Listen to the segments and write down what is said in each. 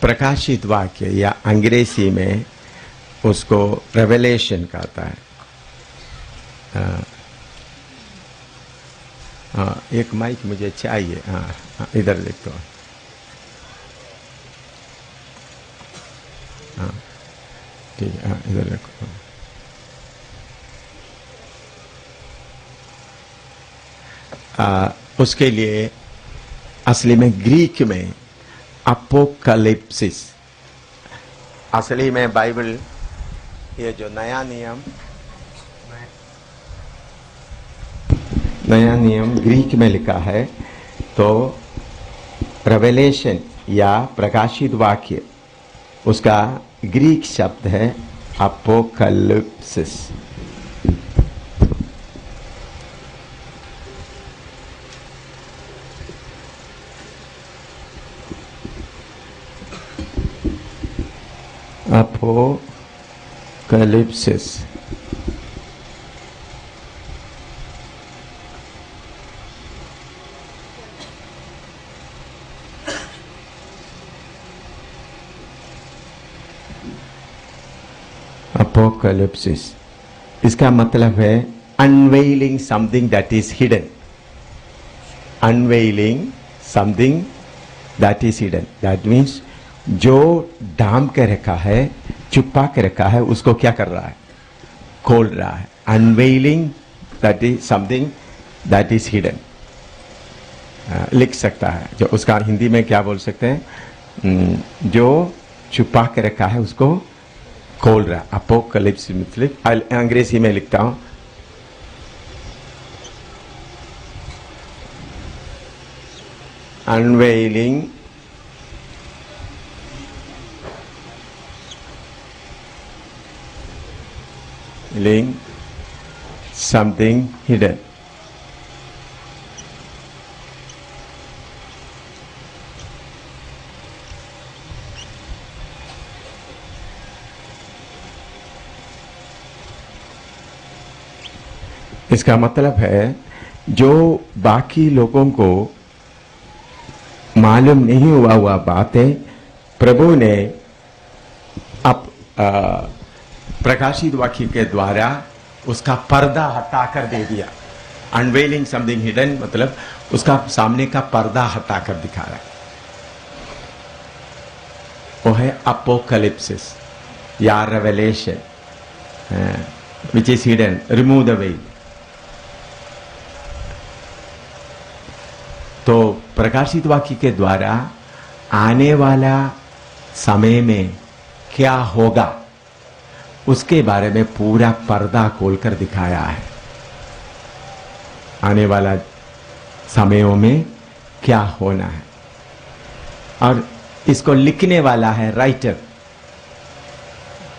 प्रकाशित वाक्य या अंग्रेजी में उसको रेवलेशन कहता है। एक माइक मुझे चाहिए। इधर देखो। ठीक है, इधर देखो। उसके लिए असली में ग्रीक में अपोकलिप्सिस, असली में बाइबल ये जो नया नियम ग्रीक में लिखा है, तो रेवलेशन या प्रकाशित वाक्य उसका ग्रीक शब्द है अपोकलिप्सिस। अपोकलिप्सिस अपोकलिप्सिस इसका मतलब है unveiling something that is hidden. Unveiling something that is hidden, that means जो ढांप के रखा है, छुपा के रखा है, उसको क्या कर रहा है? खोल रहा है। Unveiling that is something that is hidden लिख सकता है। जो उसका हिंदी में क्या बोल सकते हैं? जो छुपा के रखा है उसको खोल रहा है। अपोकलिप्स मतलब अंग्रेजी में लिखता हूं, अनवेलिंग something hidden। इसका मतलब है जो बाकी लोगों को मालूम नहीं हुआ बात है, प्रभु ने अब प्रकाशित वाक्य के द्वारा उसका पर्दा हटाकर दे दिया। अनवेलिंग समथिंग हिडन मतलब उसका सामने का पर्दा हटाकर दिखा रहा है। वो है अपोकलिप्सिस या revelation, which is hidden, remove the well. तो प्रकाशित वाक्य के द्वारा आने वाला समय में क्या होगा उसके बारे में पूरा पर्दा खोलकर दिखाया है। आने वाला समयों में क्या होना है, और इसको लिखने वाला है राइटर,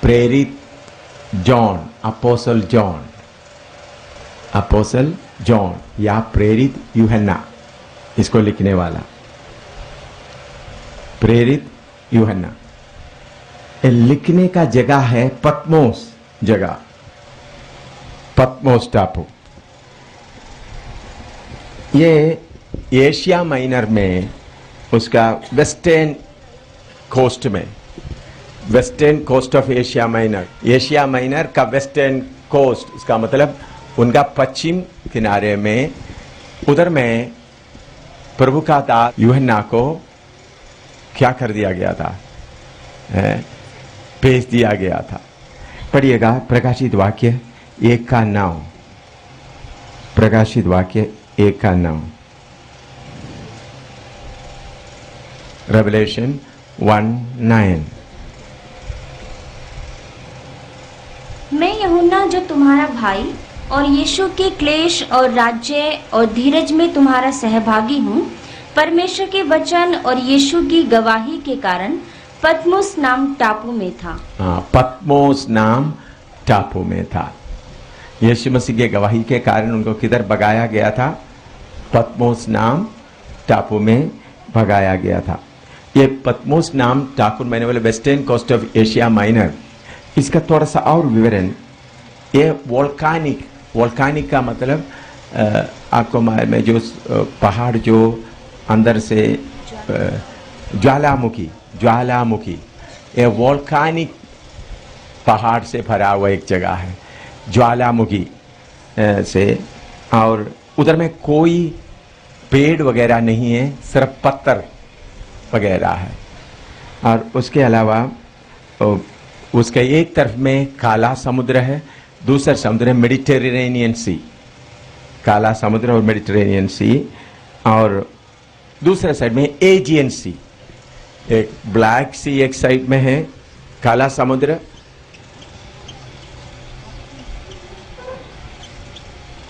प्रेरित जॉन, अपोस्टल जॉन या प्रेरित यूहन्ना, इसको लिखने वाला प्रेरित यूहन्ना। लिखने का जगह है पत्मोस जगह, पत्मोस टापू। ये एशिया माइनर में उसका वेस्टर्न कोस्ट में, western coast of Asia Minor का वेस्टर्न कोस्ट, इसका मतलब उनका पश्चिम किनारे में, उधर में प्रभु का दास यूहन्ना को क्या कर दिया गया था? भेज दिया गया था। पढ़िएगा प्रकाशित वाक्य 1:9, प्रकाशित वाक्य 1:9, रेवलेशन 1:9। मैं यूहन्ना जो तुम्हारा भाई और यीशु के क्लेश और राज्य और धीरज में तुम्हारा सहभागी हूँ, परमेश्वर के वचन और यीशु की गवाही के कारण पत्मोस नाम टापू में था। पत्मोस नाम टापू में था। यीशु मसीह के गवाही के कारण उनको किधर भगाया गया था? पत्मोस नाम टापू में भगाया गया था। ये पत्मोस नाम टापू, मैंने बोले western coast of Asia Minor. इसका थोड़ा सा और विवरण, ये वोल्कानिक का मतलब आपको मालूम है, जो पहाड़ जो अंदर से ज्वालामुखी ज्वालामुखी, ये वोल्कानिक पहाड़ से भरा हुआ एक जगह है, ज्वालामुखी से। और उधर में कोई पेड़ वगैरह नहीं है, सिर्फ पत्थर वगैरह है। और उसके अलावा उसके एक तरफ में काला समुद्र है, दूसरा समुद्र है मेडिटेरेनियन सी, काला समुद्र और मेडिटेरेनियन सी। और दूसरे साइड में एजियन सी, एक ब्लैक सी एक साइड में है, काला समुद्र,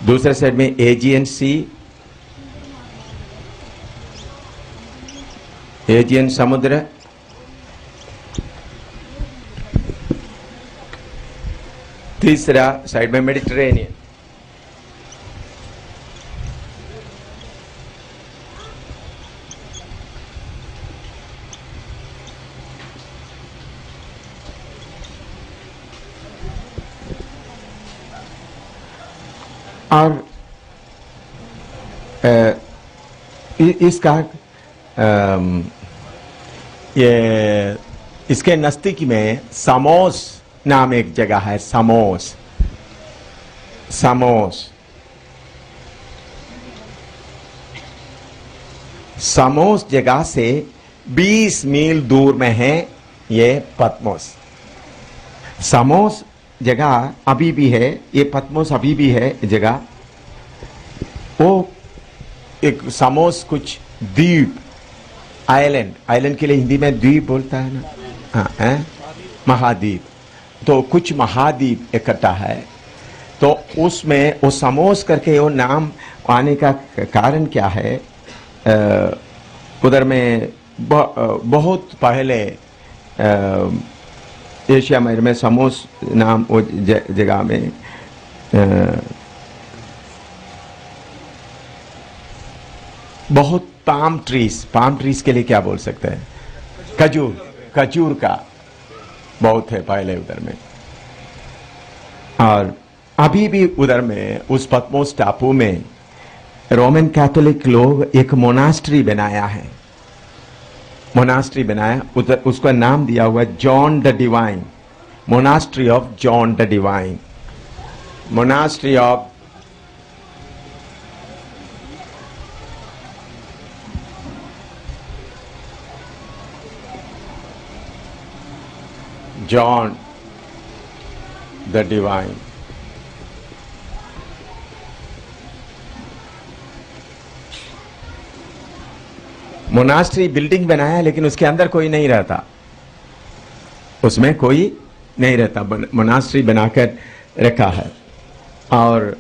दूसरे साइड में एजियन सी, एजियन समुद्र, तीसरा साइड में मेडिटेरेनियन। और इसका ये इसके नजदीक में सामोस नाम एक जगह है, सामोस, सामोस, सामोस जगह से 20 मील दूर में है ये पद्मोस। सामोस जगह अभी भी है, ये पद्मोस अभी भी है जगह। वो एक सामोस कुछ द्वीप, आइलैंड, आइलैंड के लिए हिंदी में द्वीप बोलता है ना, हाँ है महाद्वीप। तो कुछ महाद्वीप इकट्ठा है, तो उसमें वो सामोस करके वो नाम आने का कारण क्या है? उधर में बहुत पहले एशिया में सामोस नाम वो जगह में बहुत पाम ट्रीज के लिए क्या बोल सकते हैं? खजूर का बहुत है पहले उधर में। और अभी भी उधर में उस पद्मोस टापू में रोमन कैथोलिक लोग एक मोनास्ट्री बनाया है, मोनास्ट्री बनाया, उधर उसका नाम दिया हुआ John the divine, monastery of John the divine, monastery of John the divine. Monastery building बनाया लेकिन उसके अंदर कोई नहीं रहता, उसमें कोई नहीं रहता, मोनास्ट्री बनाकर रखा है। और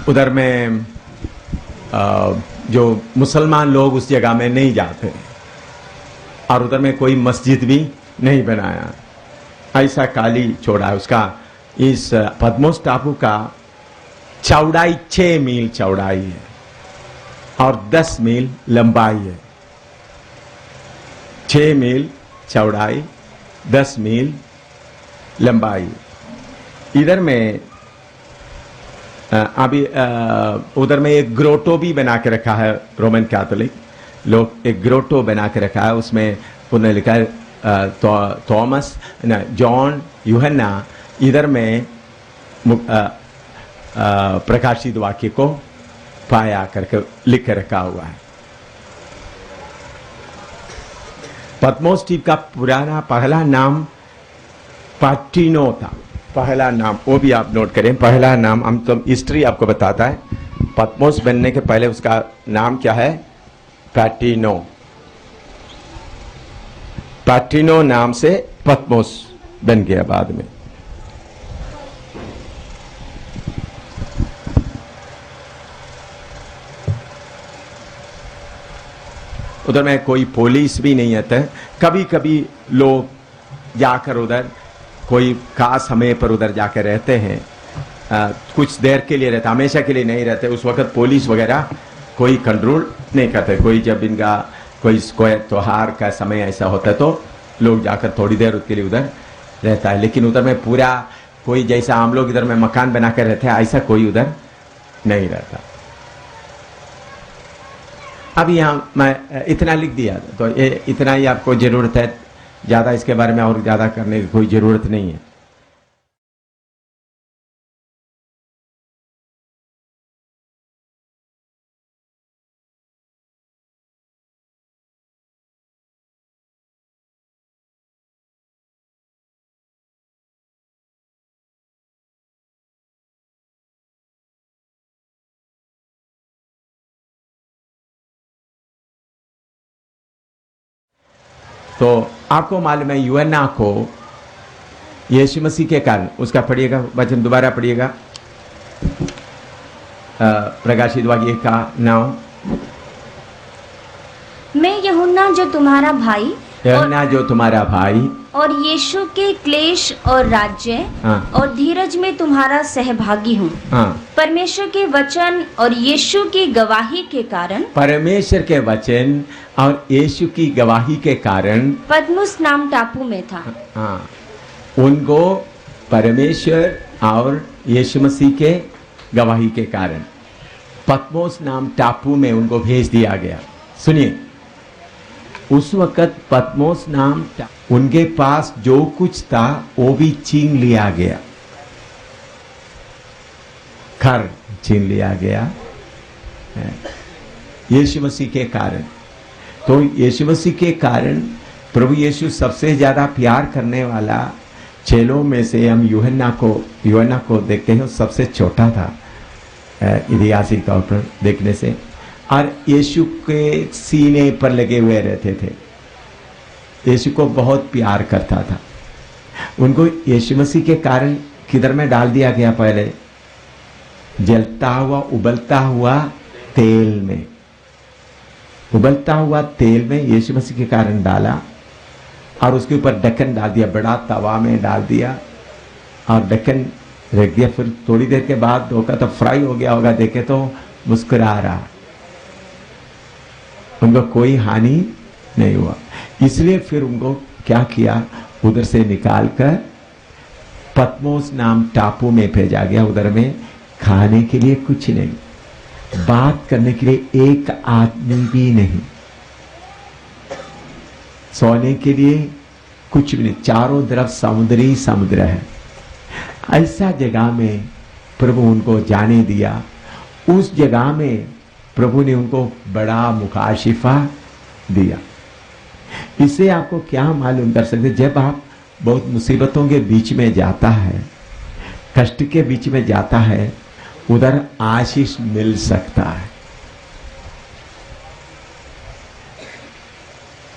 उधर में जो मुसलमान लोग उस जगह में नहीं जाते, और उधर में कोई मस्जिद भी नहीं बनाया, ऐसा काली छोड़ा है उसका। इस पद्मोस टापू का चौड़ाई 6 मील चौड़ाई है और 10 मील लंबाई है। 6 मील चौड़ाई, 10 मील लंबाई। इधर में अभी उधर में एक ग्रोटो भी बना के रखा है, रोमन कैथोलिक लोग एक ग्रोटो बना के रखा है, उसमें उन्होंने लिखा है थॉमस ना जॉन यूहन्ना, इधर में प्रकाशित वाक्य को पाया करके लिख रखा हुआ है। पद्मोस द्वीप का पुराना पहला नाम पैटिनो था, पहला नाम, वो भी आप नोट करें, पहला नाम। हम तो हिस्ट्री आपको बताता है, पद्मोस बनने के पहले उसका नाम क्या है? पैटिनो। पैटिनो नाम से पद्मोस बन गया बाद में। उधर में कोई पुलिस भी नहीं आता है, कभी कभी लोग जाकर उधर कोई खास समय पर उधर जाकर रहते हैं, कुछ देर के लिए रहते, हमेशा के लिए नहीं रहते। उस वक्त पुलिस वगैरह कोई कंट्रोल नहीं करते। कोई जब इनका कोई त्योहार का समय ऐसा होता है तो लोग जाकर थोड़ी देर के लिए उधर रहता है, लेकिन उधर में पूरा कोई जैसा हम लोग इधर में मकान बनाकर रहते हैं ऐसा कोई उधर नहीं रहता। अब यहाँ मैं इतना लिख दिया, तो ये इतना ही आपको जरूरत है, ज्यादा इसके बारे में और ज्यादा करने की कोई जरूरत नहीं है। तो आपको मालूम है यूहन्ना को यीशु मसीह के कारण, उसका पढ़िएगा वचन, दोबारा पढ़िएगा, प्रकाशित वाक्य का नाम, मैं यूहन्ना जो तुम्हारा भाई यूहन्ना जो तुम्हारा भाई और यीशु के क्लेश और राज्य हाँ। और धीरज में तुम्हारा सहभागी हूँ। हाँ, परमेश्वर के वचन और यीशु की गवाही के कारण, परमेश्वर के वचन और यीशु की गवाही के कारण पद्मुस नाम टापू में था। हाँ, उनको परमेश्वर और यीशु मसीह के गवाही के कारण पद्मोस नाम टापू में उनको भेज दिया गया। सुनिए, उस वक्त पद्मोस नाम उनके पास जो कुछ था वो भी छीन लिया गया, घर छीन लिया गया यीशु मसीह के कारण। तो यीशु मसीह के कारण प्रभु यीशु सबसे ज्यादा प्यार करने वाला चेलों में से हम यूहन्ना को देखते हैं, सबसे छोटा था ऐतिहासिक तौर पर देखने से, और यीशु के सीने पर लगे हुए रहते थे, यीशु को बहुत प्यार करता था। उनको यीशु मसीह के कारण किधर में डाल दिया गया? पहले जलता हुआ उबलता हुआ तेल में, उबलता हुआ तेल में यीशु मसीह के कारण डाला, और उसके ऊपर ढक्कन डाल दिया, बड़ा तवा में डाल दिया और ढक्कन रख दिया। फिर थोड़ी देर के बाद होगा तो फ्राई हो गया होगा, देखे तो मुस्कुरा रहा, उनको कोई हानि नहीं हुआ। इसलिए फिर उनको क्या किया, उधर से निकालकर पद्मोस नाम टापू में भेजा गया। उधर में खाने के लिए कुछ नहीं, बात करने के लिए एक आदमी भी नहीं, सोने के लिए कुछ भी नहीं, चारों तरफ समुद्री समुद्र है। ऐसा जगह में प्रभु उनको जाने दिया। उस जगह में प्रभु ने उनको बड़ा मुकाशिफा दिया। इससे आपको क्या मालूम कर सकते, जब आप बहुत मुसीबतों के बीच में जाता है, कष्ट के बीच में जाता है, उधर आशीष मिल सकता है।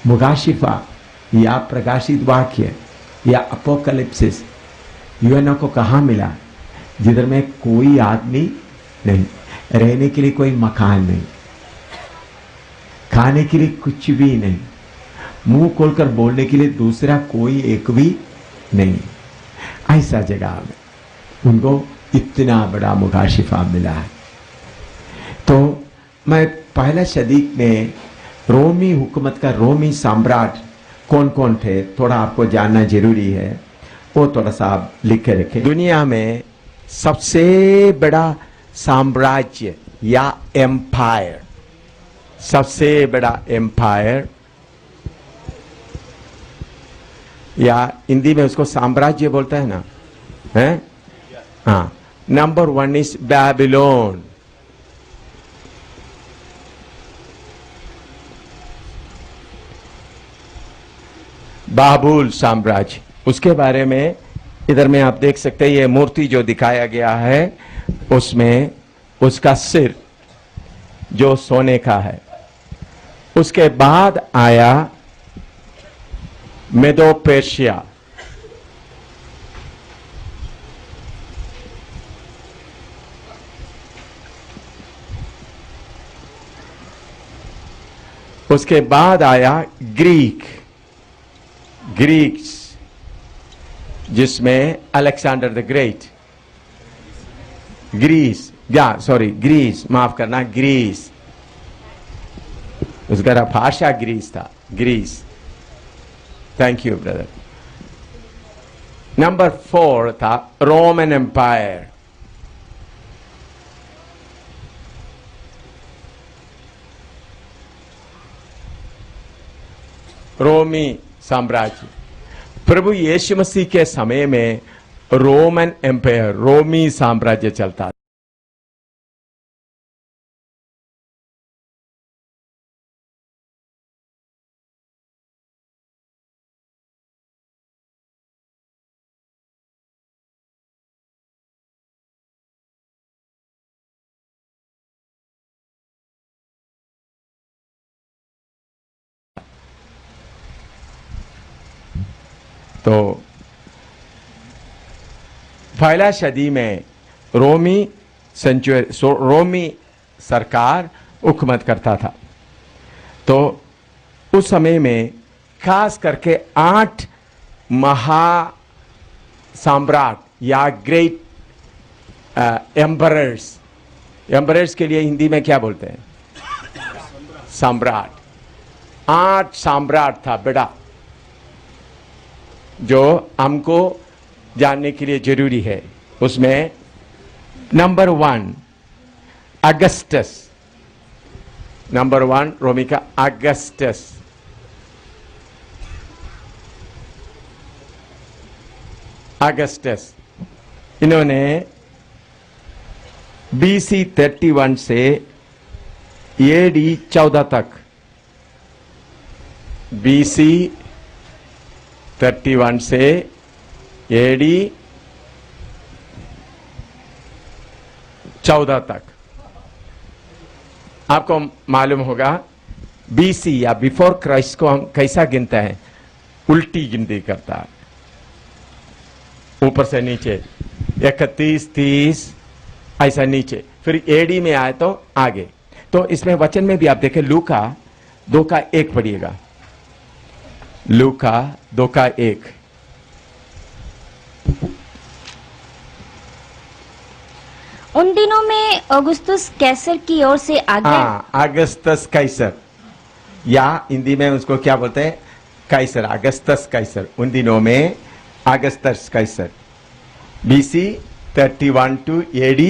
मुकाशिफा या प्रकाशित वाक्य या अपोकलिप्सिस यूहन्ना को कहाँ मिला? जिधर में कोई आदमी नहीं, रहने के लिए कोई मकान नहीं, खाने के लिए कुछ भी नहीं, मुंह खोलकर बोलने के लिए दूसरा कोई एक भी नहीं, ऐसा जगह में उनको इतना बड़ा मुकाशिफा मिला है। तो मैं पहला सदी में रोमी हुकूमत का रोमी सम्राट कौन कौन थे, थोड़ा आपको जानना जरूरी है, वो थोड़ा सा आप लिख के रखें। दुनिया में सबसे बड़ा साम्राज्य या एम्पायर, सबसे बड़ा एम्पायर, या हिंदी में उसको साम्राज्य बोलता है ना, है? हाँ, नंबर 1 इज बेबीलोन। बाबुल साम्राज्य, उसके बारे में इधर में आप देख सकते हैं, ये मूर्ति जो दिखाया गया है उसमें उसका सिर जो सोने का है। उसके बाद आया मेदो पेर्शिया, उसके बाद आया ग्रीक्स, जिसमें अलेक्जेंडर द ग्रेट, ग्रीस, माफ करना, ग्रीस, उसका भाषा ग्रीस था, Greece. Thank you brother. Number 4 था रोमन एम्पायर, रोमी साम्राज्य। प्रभु यीशु मसीह के समय में रोमन एम्पायर, रोमी साम्राज्य चलता था। तो पहला सदी में रोमी सरकार हुकूमत करता था। तो उस समय में खास करके 8 महा सम्राट या ग्रेट एम्परर्स के लिए हिंदी में क्या बोलते हैं? सम्राट। 8 सम्राट था बेटा, जो हमको जानने के लिए जरूरी है। उसमें नंबर 1 अगस्टस, नंबर 1 रोमी का अगस्टस। अगस्टस इन्होंने BC 31 से AD 14 तक, BC 31 से AD 14 तक। आपको मालूम होगा BC या बिफोर क्राइस्ट को हम कैसा गिनते हैं? उल्टी गिनती करता है, ऊपर से नीचे 31, 30 ऐसा नीचे, फिर AD में आए तो आगे। तो इसमें वचन में भी आप देखें, लूका 2 का 1 पढ़िएगा, लूका 2 का 1। उन दिनों में अगुस्तुस कैसर की ओर से आज्ञा। अगस्तस कैसर, या हिंदी में उसको क्या बोलते हैं? Caesar, Augustus Caesar. उन दिनों में Augustus Caesar, BC 31 to AD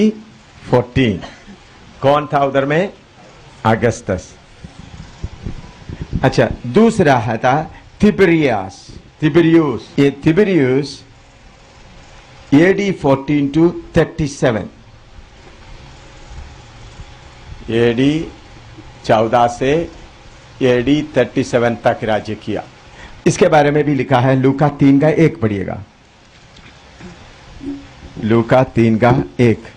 14। कौन था उधर में? अगस्तस। अच्छा, दूसरा है था तिबेरियस। ये तिबेरियस AD 14 टू 37, AD 14 से AD 37 तक राज्य किया। इसके बारे में भी लिखा है, लूका 3 का 1 पढ़िएगा, लूका 3 का 1।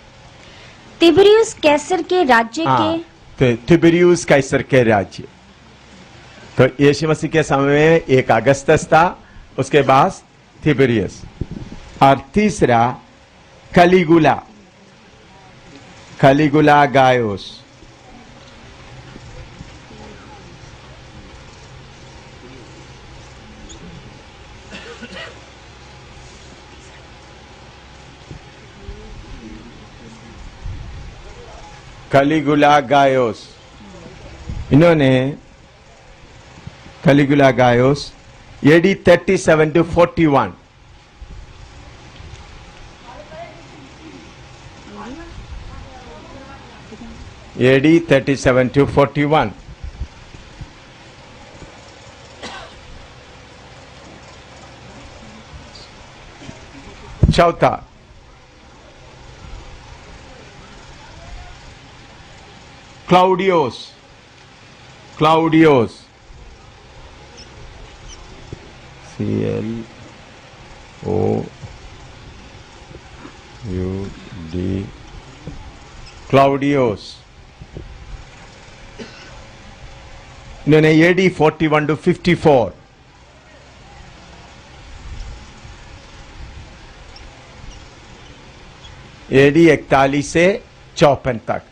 तिबेरियस कैसर के राज्य के, तिबेरियस कैसर के राज्य। तो यीशु मसीह के समय में एक अगस्तस था, उसके बाद तिबेरियस, और तीसरा कलिगुला गायोस। कलिगुला गायोस, इन्होंने कलिगुला गायोस AD 37 to 41, AD 37 to 41। चौथा क्लाउडियोस CLOUD, क्लाउडियोस। इन्होंने AD 41 to 54, AD 41 से 54 तक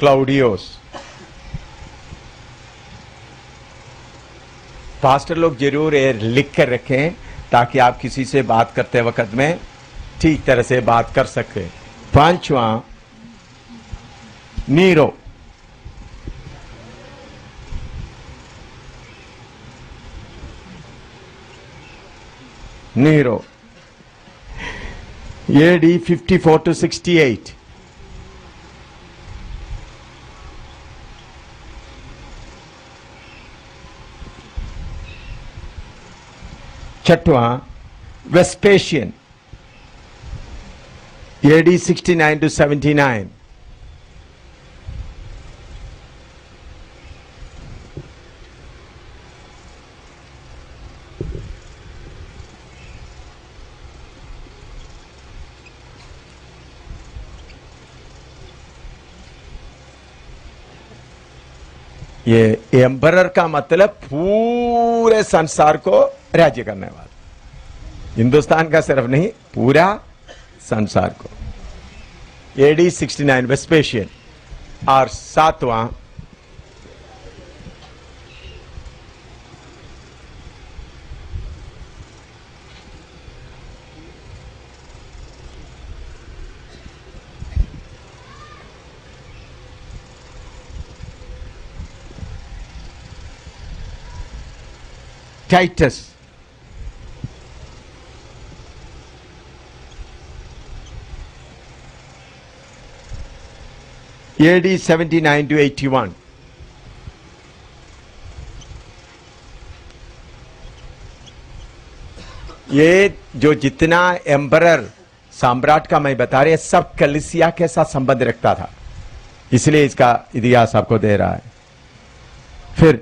क्लाउडियोस। पास्टर लोग जरूर ये लिख कर रखें, ताकि आप किसी से बात करते वक्त में ठीक तरह से बात कर सके। 5वां नीरो, AD 54 to 68, छठवां वेस्पेशियन AD 69 to 79। ये एम्परर का मतलब पूरे संसार को राज्य करने वाला, हिंदुस्तान का सिर्फ नहीं, पूरा संसार को। AD 69 Vespasian. और सातवां टाइटस। AD 79 to 81। ये जो जितना एम्परर सम्राट का मैं बता रहे सब कलीसिया के साथ संबंध रखता था, इसलिए इसका इतिहास आपको दे रहा है। फिर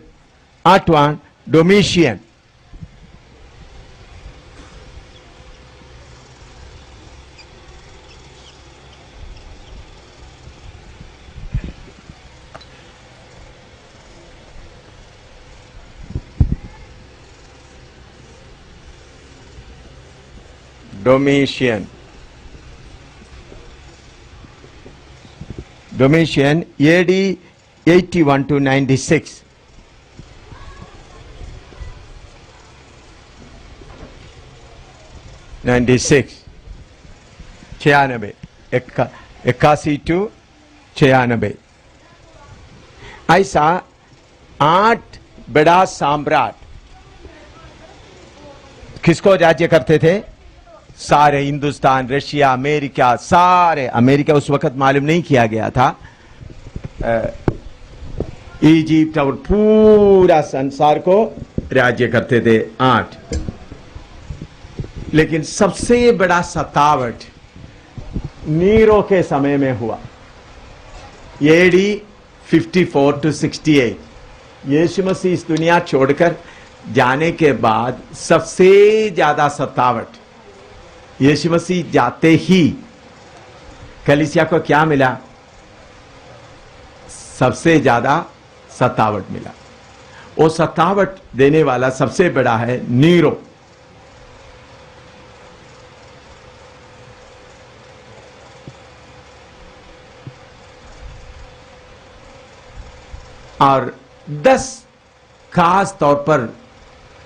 आठवां डोमिशियन। डोमिशियन AD 81 to 96। छियानबे, 81 to 96। ऐसा 8 बड़ा सम्राट किसको राज्य करते थे? सारे हिंदुस्तान, रशिया, अमेरिका, सारे, अमेरिका उस वक्त मालूम नहीं किया गया था, इजिप्ट और पूरा संसार को राज्य करते थे 8। लेकिन सबसे बड़ा सतावट नीरो के समय में हुआ, AD 54 to 68। यीशु मसीह इस दुनिया छोड़कर जाने के बाद सबसे ज्यादा सतावट, यीशु मसीह जाते ही कलीसिया को क्या मिला? सबसे ज्यादा सतावट मिला। वो सतावट देने वाला सबसे बड़ा है नीरो। और 10 खास तौर पर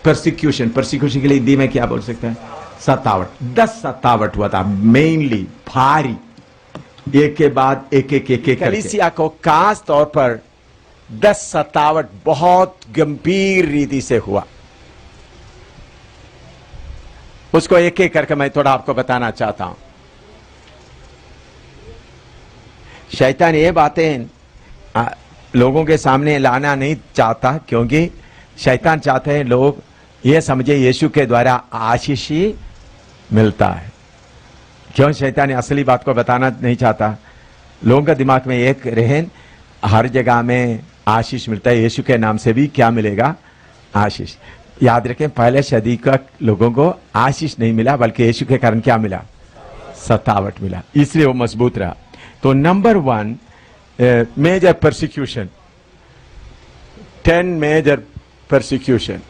परसिक्यूशन के लिए हिंदी में क्या बोल सकते हैं? सतावट। 10 सतावट हुआ था, मेनली भारी, एक के बाद एक कलीसिया को खास तौर पर 10 सतावट बहुत गंभीर रीति से हुआ। उसको एक एक करके मैं थोड़ा आपको बताना चाहता हूं। शैतान ये बातें लोगों के सामने लाना नहीं चाहता, क्योंकि शैतान चाहते हैं लोग ये समझे यीशु के द्वारा आशीष ही मिलता है। क्यों शैतान असली बात को बताना नहीं चाहता? लोगों के दिमाग में एक रहन, हर जगह में आशीष मिलता है, यीशु के नाम से भी क्या मिलेगा? आशीष। याद रखें, पहले सदी का लोगों को आशीष नहीं मिला, बल्कि यीशु के कारण क्या मिला? सतावट मिला, इसलिए वो मजबूत रहा। तो number 1 major persecution, 10 major persecution.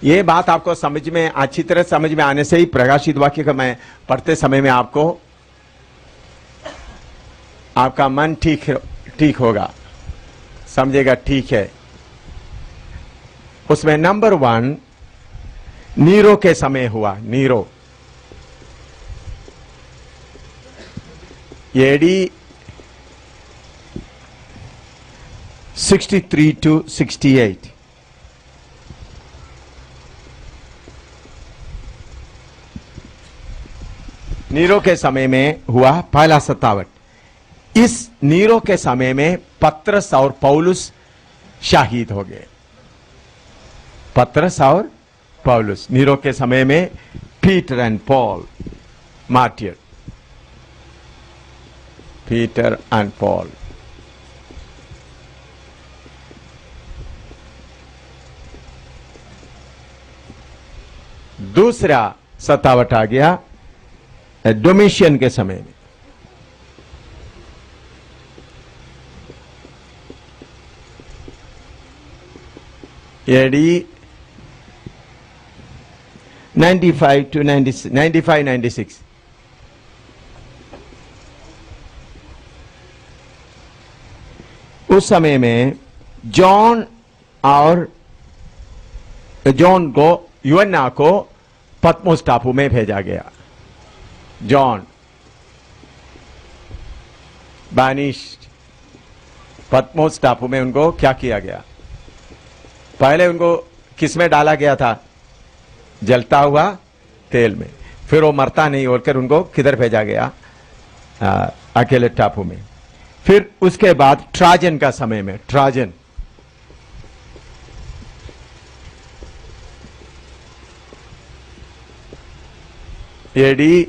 ये बात आपको समझ में, अच्छी तरह समझ में आने से ही प्रकाशित वाक्य का मैं पढ़ते समय में आपको, आपका मन ठीक होगा, समझेगा ठीक है। उसमें नंबर 1 नीरो के समय हुआ। Nero AD 63 to 68। नीरो के समय में हुआ पहला सतावट। इस नीरो के समय में पत्रस और पौलुस शहीद हो गए। पत्रस और पौलुस, नीरो के समय में Peter and Paul martyr, Peter and Paul. दूसरा सतावट आ गया डोमिशियन के समय में। AD 95 to 96। उस समय में जॉन को यूहन्ना को पतमोस टापू में भेजा गया। जॉन बानिश्ड, पतमोस टापू में उनको क्या किया गया? पहले उनको किस में डाला गया था? जलता हुआ तेल में। फिर वो मरता नहीं होकर उनको किधर भेजा गया? अकेले टापू में। फिर उसके बाद ट्राजन का समय में, ट्राजन एडी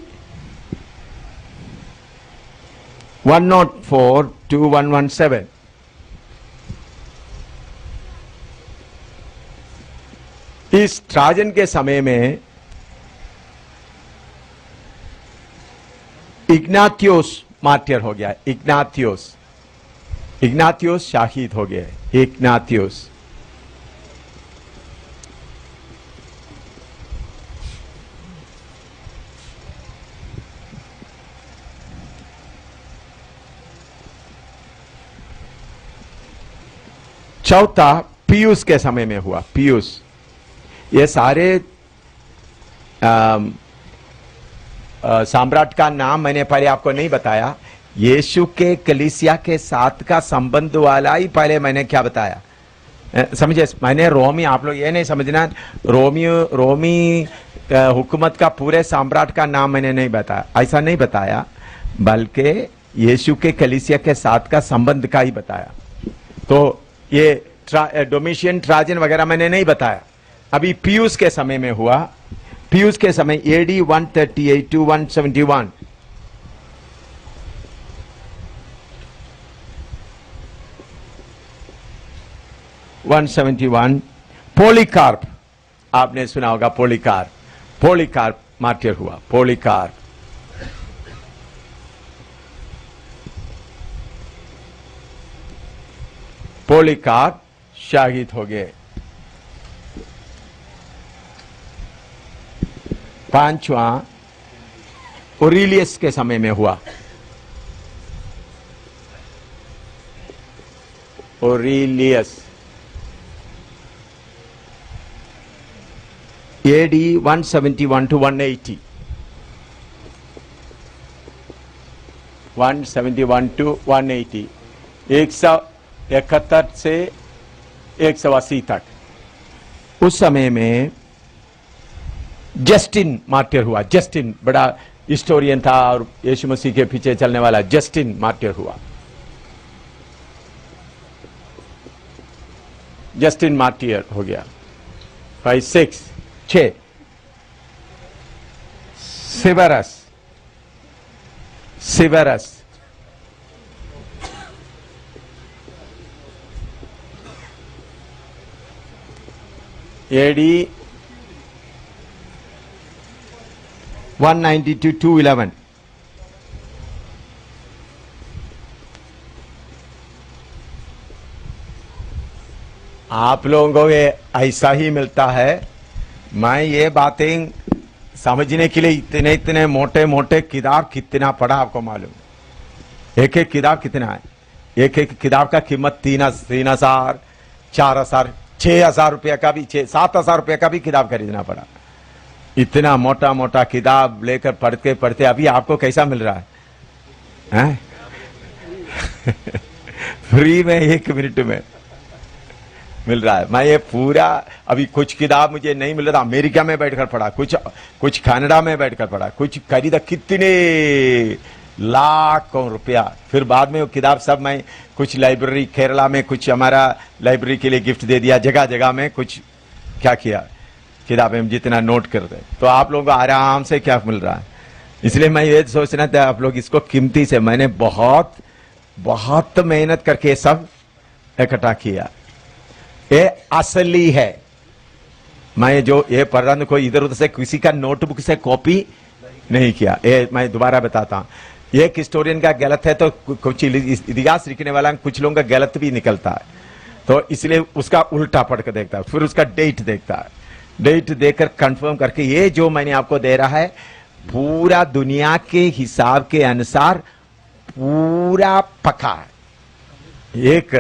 104 to 117। इस ट्राजन के समय में इग्नातियोस मार्टियर हो गया। इग्नातियोस शहीद हो गए। इग्नातियोस चौथा पियूस के समय में हुआ। पियूस, ये सारे सम्राट का नाम मैंने पहले आपको नहीं बताया। यीशु के कलीसिया के साथ का संबंध वाला ही पहले मैंने क्या बताया, समझे? मैंने रोमी, आप लोग ये नहीं समझना रोमी हुकूमत का पूरे सम्राट का नाम मैंने नहीं बताया, ऐसा नहीं बताया, बल्कि यीशु के कलीसिया के साथ का संबंध का ही बताया। तो ये डोमिशियन, ट्राजन वगैरह मैंने नहीं बताया। अभी पियूस के समय में हुआ। पियूस के समय एडी 138 to 171। पोलिकार्प, आपने सुना होगा पोलिकार्प मार्टियर हुआ। पोलिकार्प शहीद हो गए। पांचवा ओरिलियस के समय में हुआ। Aurelius AD 171 to 180। 171 to 180, 171 से 180 तक। उस समय में जस्टिन मार्टियर हुआ। जस्टिन बड़ा हिस्टोरियन था और यीशु मसीह के पीछे चलने वाला जस्टिन मार्टियर हुआ। जस्टिन मार्टियर हो गया। 6 सिवेरस एडी 190 to 211। आप लोगों को ये ऐसा ही मिलता है। मैं ये बातें समझने के लिए इतने इतने मोटे मोटे किताब कितना पढ़ा आपको मालूम? एक एक किताब कितना है? एक एक किताब का कीमत 3,000, 4,000, 6,000 रुपया का भी, 7,000 रुपया का भी किताब खरीदना पड़ा। इतना मोटा मोटा किताब लेकर पढ़ते पढ़ते अभी आपको कैसा मिल रहा है? फ्री में 1 मिनट में मिल रहा है। मैं ये पूरा, अभी कुछ किताब मुझे नहीं मिल रहा था, अमेरिका में बैठकर पढ़ा, कुछ कनाडा में बैठकर पढ़ा, कुछ खरीदा। कितने लाखों रुपया। फिर बाद में वो किताब सब मैं कुछ लाइब्रेरी केरला में, कुछ हमारा लाइब्रेरी के लिए गिफ्ट दे दिया, जगह जगह में कुछ क्या किया, किताबें जितना नोट कर दे, तो आप लोगों को आराम से क्या मिल रहा है। इसलिए मैं ये सोचना था आप लोग इसको कीमती से, मैंने बहुत बहुत मेहनत करके सब इकट्ठा किया। ये असली है, मैं जो ये पढ़ रहा हूं कोई इधर उधर से किसी का नोटबुक से कॉपी नहीं किया। ये मैं दोबारा बताता हूं, एक हिस्टोरियन का गलत है तो कुछ इतिहास लिखने वाला कुछ लोगों का गलत भी निकलता है, तो इसलिए उसका उल्टा पढ़ कर देखता है, फिर उसका डेट देखता है, डेट देखकर कंफर्म करके ये जो मैंने आपको दे रहा है पूरा दुनिया के हिसाब के अनुसार पूरा पका है। एक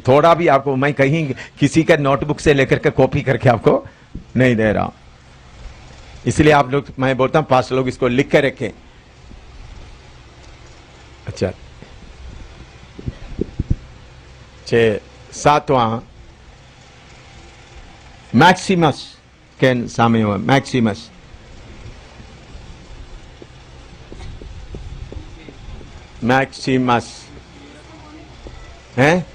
थोड़ा भी आपको मैं कहीं किसी का नोटबुक से लेकर के कॉपी करके आपको नहीं दे रहा हूं। इसलिए आप लोग, मैं बोलता हूं 5 लोग इसको लिख के रखें। अच्छा, 7वां मैक्सिमस के सामने हुआ, मैक्सिमस मैक्सिमस हैं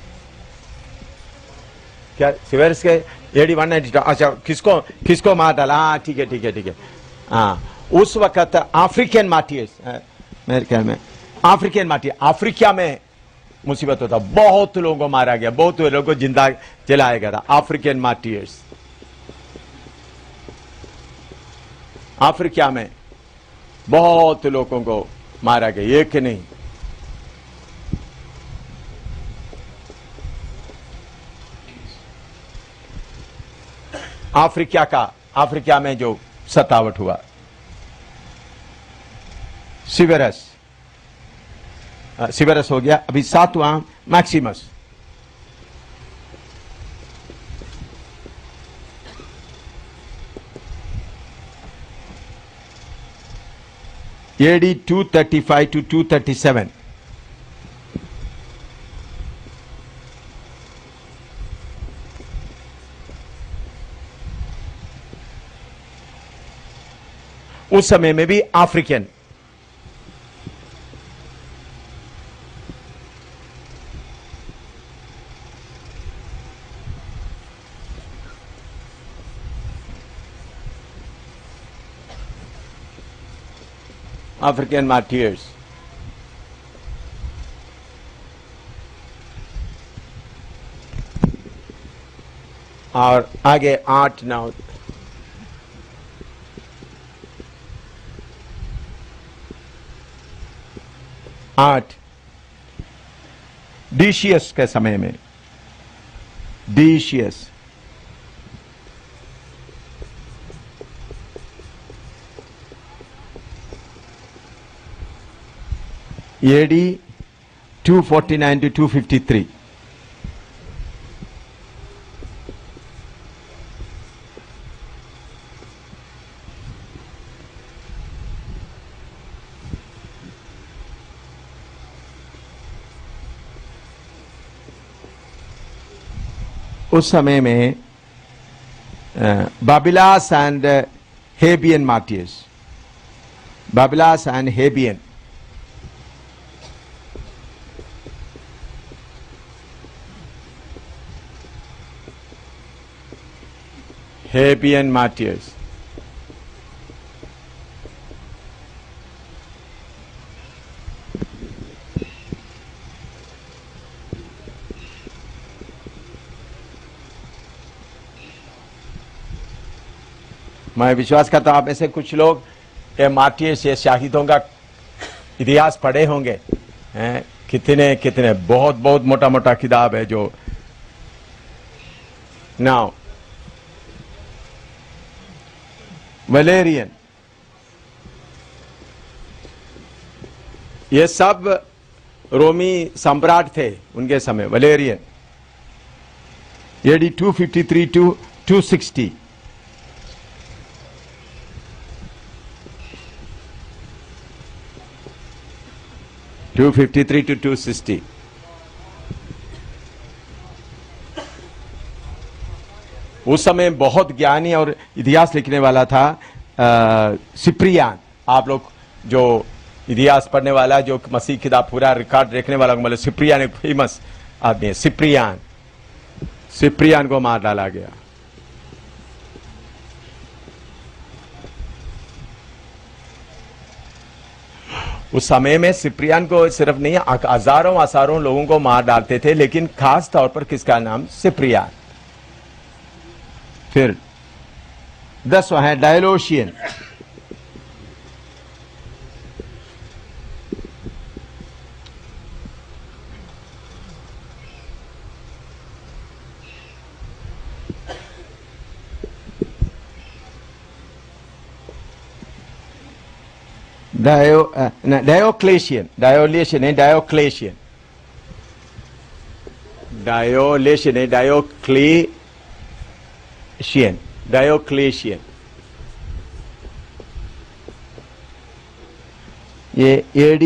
क्या, सिवेरस के 8192। अच्छा, किसको किसको मार डाला? हाँ ठीक है ठीक है ठीक है। हाँ, उस वक्त अफ्रीकन मार्टियर्स, मेरे ख्याल में अफ्रीकन मार्टियर, अफ्रीका में मुसीबत होता, बहुत लोगों को मारा गया, बहुत लोगों को जिंदा जलाया गया था। अफ्रीकन मार्टियर्स, अफ्रीका में बहुत लोगों को मारा गया, एक नहीं। अफ्रीका में जो सतावट हुआ, सिवेरस हो गया। अभी 7वां मैक्सिमस, AD 235 to 237। उस समय में भी अफ्रीकन, अफ्रीकन मार्टियर्स। और आगे 8 9 8 डिशियस के समय में, डिशियस AD 249 to 253। उस समय में बाबिलास and Hebbian martyrs, बाबिलास and Hebbian, Hebbian martyrs. मैं विश्वास करता हूं आप में से कुछ लोग ये मार्टियर्स, ये शहीदों का इतिहास पढ़े होंगे, हैं? कितने कितने, बहुत बहुत मोटा मोटा किताब है जो। नाउ वलेरियन, ये सब रोमी सम्राट थे उनके समय। Valerian AD 253 to 260। (253 to 260) उस समय बहुत ज्ञानी और इतिहास लिखने वाला था सिप्रियान। आप लोग जो इतिहास पढ़ने वाला जो मसीह किताब पूरा रिकॉर्ड देखने वाला मतलब सिप्रियान एक फेमस आदमी है। सिप्रियान को मार डाला गया। उस समय में सिप्रियान को सिर्फ नहीं हजारों लोगों को मार डालते थे, लेकिन खास तौर पर किसका नाम? सिप्रियान। फिर 10वां है डायोलोशियन। डायोक्लेशियन नहीं, डायोक्लेशियन ये AD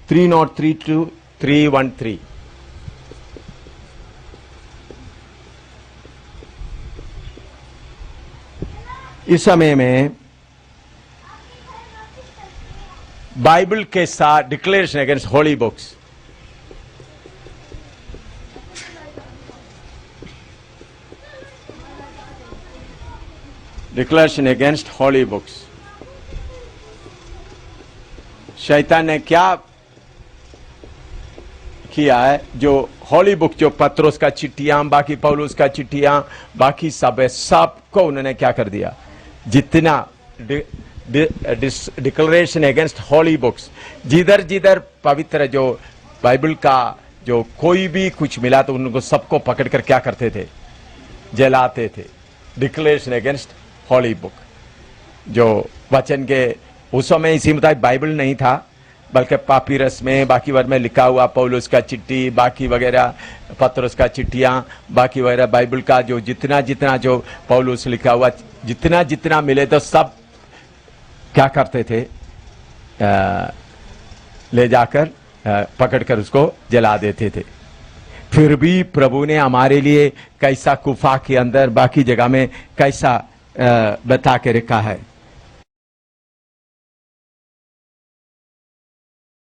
303 to 313। इस समय में बाइबल के साथ declaration against holy books, declaration against holy books. शैतान ने क्या किया है? जो होली बुक, जो पत्रोस का चिट्ठियां, बाकी पौलुस का चिट्ठियां, बाकी सब है, सबको उन्होंने क्या कर दिया? जितना डिक्लेरेशन अगेंस्ट होली बुक्स, जिधर जिधर पवित्र जो बाइबल का जो कोई भी कुछ मिला तो उनको सबको पकड़कर क्या करते थे? जलाते थे। डिक्लेरेशन अगेंस्ट होली बुक, जो वचन के उस समय इसी मुताबिक बाइबल नहीं था, बल्कि पापीरस में बाकी वर्ड में लिखा हुआ पौलुस का चिट्ठी, बाकी वगैरह पत्रोस का चिट्ठियां, बाकी वगैरह बाइबल का जो जितना जितना जो पौलुस लिखा हुआ जितना जितना मिले तो सब क्या करते थे? ले जाकर पकड़कर उसको जला देते थे। फिर भी प्रभु ने हमारे लिए कैसा गुफा के अंदर बाकी जगह में कैसा बता के रखा है।